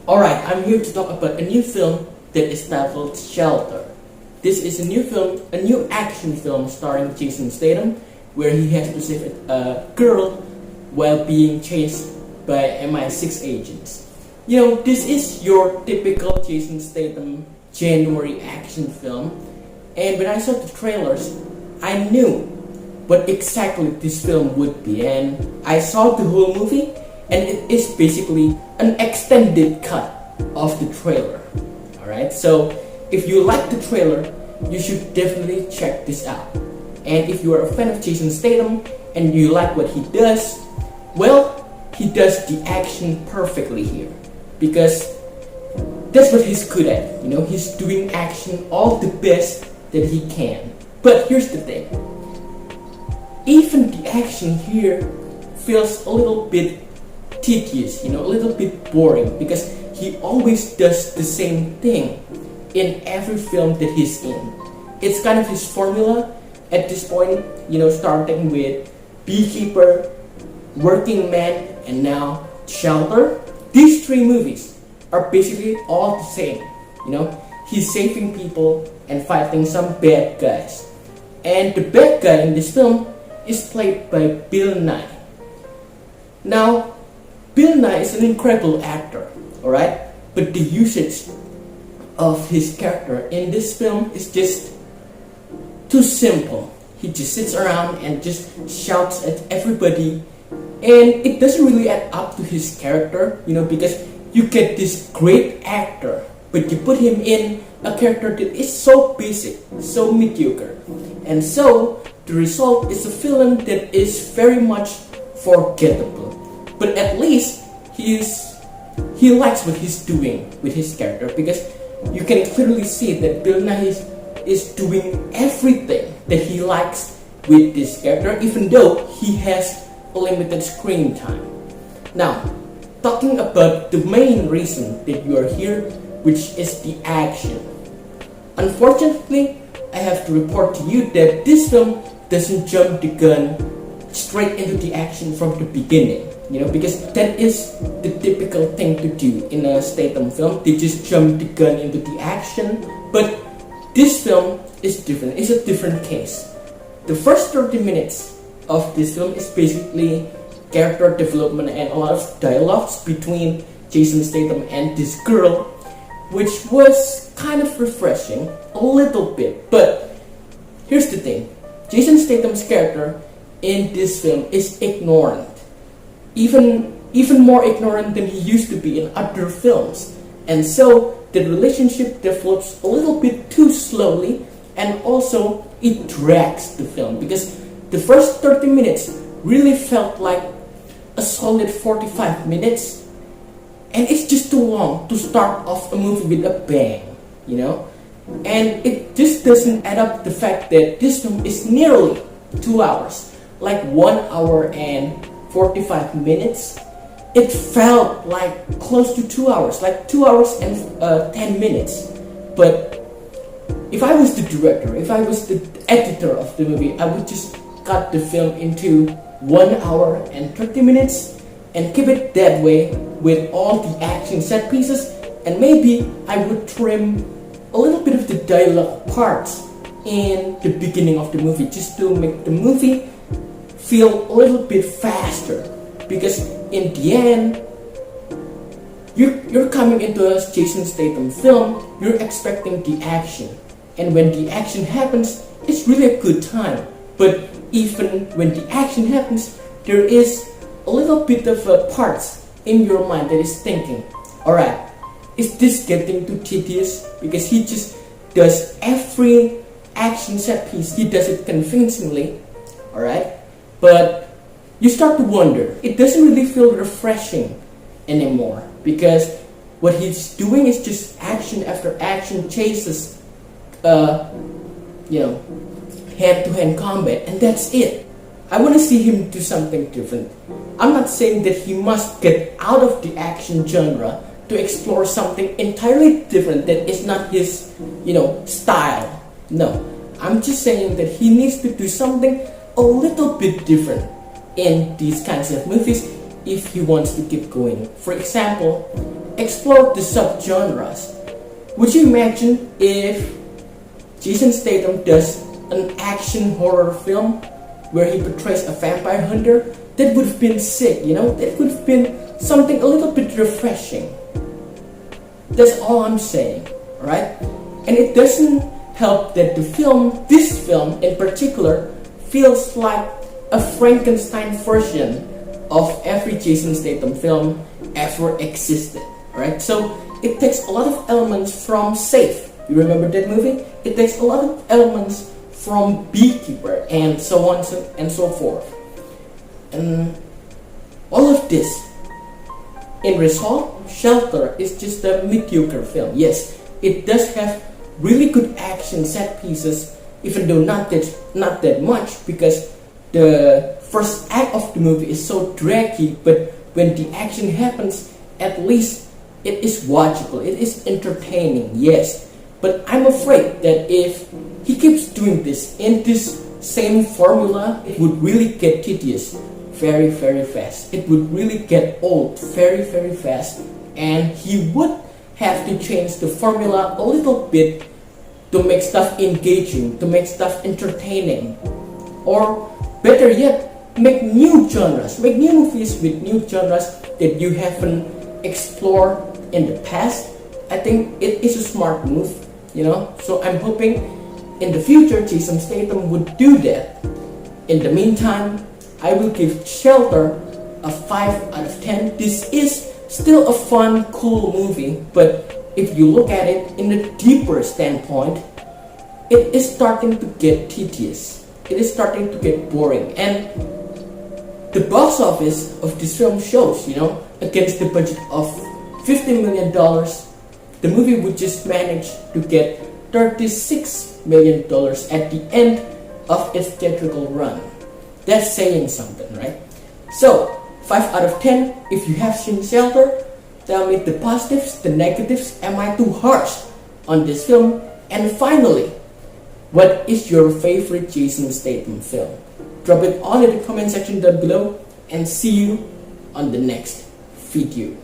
Alright, I'm here to talk about a new film that is titled Shelter. This is a new film, a new action film starring Jason Statham, where he has to save a girl while being chased by MI6 agents. You know, this is your typical Jason Statham January action film, and when I saw the trailers, I knew what exactly this film would be, and I saw the whole movie, and it is basically an extended cut of the trailer. Alright, so if you like the trailer, you should definitely check this out. And if you are a fan of Jason Statham and you like what he does, well, he does the action perfectly here, because that's what he's good at. You know, he's doing action all the best that he can. But here's the thing, even the action here feels a little bit tedious, a little bit boring, because he always does the same thing in every film that he's in. It's kind of his formula at this point, starting with Beekeeper, Working Man, and now Shelter. These three movies are basically all the same. He's saving people and fighting some bad guys. And the bad guy in this film is played by Bill Nye. Now, Bill Nye is an incredible actor, alright? But the usage of his character in this film is just too simple. He just sits around and just shouts at everybody, and it doesn't really add up to his character, because you get this great actor, but you put him in a character that is so basic, so mediocre. And so, the result is a film that is very much forgettable. But at least he likes what he's doing with his character, because you can clearly see that Bill Nye is doing everything that he likes with this character, even though he has a limited screen time. Now, talking about the main reason that you are here, which is the action. Unfortunately, I have to report to you that this film doesn't jump the gun straight into the action from the beginning. Because that is the typical thing to do in a Statham film. They just jump the gun into the action. But this film is different. It's a different case. The first 30 minutes of this film is basically character development and a lot of dialogues between Jason Statham and this girl, which was kind of refreshing, a little bit. But here's the thing. Jason Statham's character in this film is ignorant. Even more ignorant than he used to be in other films. And so the relationship develops a little bit too slowly, and also it drags the film, because the first 30 minutes really felt like a solid 45 minutes, and it's just too long to start off a movie with a bang, And it just doesn't add up the fact that this film is nearly 2 hours, like 1 hour and 45 minutes. It felt like close to 2 hours, like 2 hours and 10 minutes. But if I was the director, if I was the editor of the movie, I would just cut the film into 1 hour and 30 minutes and keep it that way with all the action set pieces, and maybe I would trim a little bit of the dialogue parts in the beginning of the movie, just to make the movie feel a little bit faster. Because in the end, you're coming into a Jason Statham film, you're expecting the action, and when the action happens, it's really a good time. But even when the action happens, there is a little bit of parts in your mind that is thinking, alright, is this getting too tedious? Because he just does every action set piece, he does it convincingly, alright? But you start to wonder, it doesn't really feel refreshing anymore, because what he's doing is just action after action chases, hand-to-hand combat, and that's it. I want to see him do something different. I'm not saying that he must get out of the action genre to explore something entirely different that is not his, style. No, I'm just saying that he needs to do something a little bit different in these kinds of movies if he wants to keep going. For example, explore the subgenres. Would you imagine if Jason Statham does an action horror film where he portrays a vampire hunter? That would have been sick, you know? That would have been something a little bit refreshing. That's all I'm saying, right? And it doesn't help that this film in particular, feels like a Frankenstein version of every Jason Statham film ever existed, right? So it takes a lot of elements from Safe. You remember that movie? It takes a lot of elements from Beekeeper and so on and so forth. And all of this, in result, Shelter is just a mediocre film. Yes, it does have really good action set pieces, even though not that much, because the first act of the movie is so draggy, but when the action happens, at least it is watchable, it is entertaining, yes. But I'm afraid that if he keeps doing this in this same formula, it would really get tedious very, very fast. It would really get old very, very fast, and he would have to change the formula a little bit to make stuff engaging, to make stuff entertaining, or better yet, make new genres, make new movies with new genres that you haven't explored in the past. I think it is a smart move, you know. So I'm hoping in the future Jason Statham would do that. In the meantime, I will give Shelter a 5 out of 10. This is still a fun, cool movie, but if you look at it in a deeper standpoint, it is starting to get tedious. It is starting to get boring. And the box office of this film shows, you know, against the budget of $50 million, the movie would just manage to get $36 million at the end of its theatrical run. That's saying something, right? So, 5 out of 10, if you have seen Shelter, tell me the positives, the negatives. Am I too harsh on this film? And finally, what is your favorite Jason Statham film? Drop it all in the comment section down below, and see you on the next video.